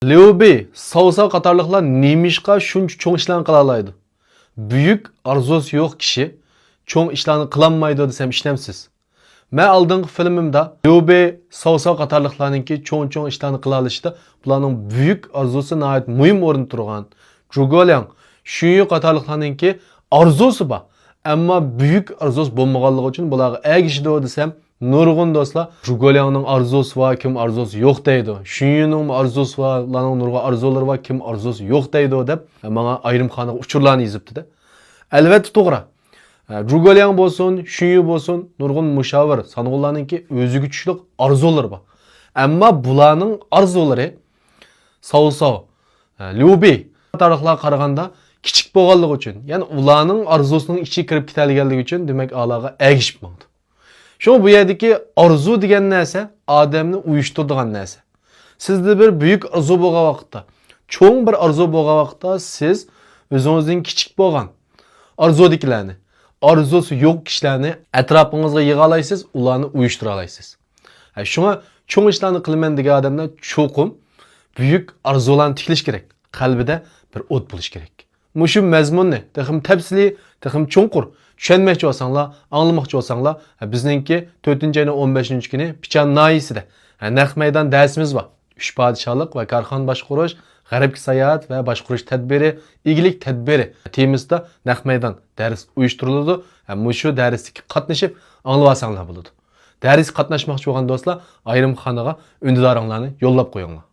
Liu Bei, Sausa qatarlıqlar nemişqa şuncha cho'ng ishlarni qila oladi? Buyuk arzusi yo'q kishi cho'ng ishlarni qilolmaydi desam ishlamsiz. Men oldingi filmimda Liu Bei, Sausa qatarlıqlarningki cho'ng ishlarni qila olishda bularning buyuk arzusi nihoyat muhim o'rin turgan. Zhuge Liang, Xunyu qatarlıqlarningki arzusi bor, ammo buyuk arzusi bo'lmaganligi uchun bularga ergishdi desam nurg'un do'stlar Zhuge Liangning arzusi va kim arzusi yo'q deydi. Xunyuning arzusi va ularning nurg'un arzulari va kim arzusi yo'q deydi deb menga ayrim xona uchurlarni yozibdi-da. Albatta to'g'ri. Zhuge Liang bo'lsin, Xunyu bo'lsin, nurg'un mushavir sanog'ullarningki o'ziga tushlik arzulari bor. Ammo bularning arzulari Cao Cao, Liu Bei qatorliqlarga qaraganda kichik bo'lganligi uchun, ya'ni ularning arzusining ichiga kirib ketadiganligi uchun demak Allohga ergishib bo'ldi. Şu bu yerdeki arzu degan narsa odamni uyushtiradigan narsa. Sizda bir buyuk arzu bo'lgan vaqtda, cho'ng bir arzu bo'lgan vaqtda siz o'zingizning kichik bo'lgan arzudikilarni, arzusi yo'q kishilarni atrofingizga yig'a olasiz, ularni uyushtira olasiz. Shunga cho'ng ishlarni qilaman degan odamlar cho'qim buyuk arzularni tiklash kerak. Qalbida bir o't bo'lish kerak. Mushu mazmunni texim tafsili, texim cho'nqur tushunmoqchi bo'lsanglar, anglamoqchi bo'lsanglar, bizningki 4-oyning 15-kuni Pichan noyisida naq maydon darsimiz bor. 3 podshohlik va korxona boshqarish, g'arbga sayohat va boshqarish tadbiri, igilik tadbiri temasida naq maydon dars uyushtiriladi. Mushu darsga qatnashib anglab olsanglar bo'ladi. Darsga qatnashmoqchi bo'lgan do'stlar, ayrim xonaga undidoringlarni yo'llab qo'yinglar.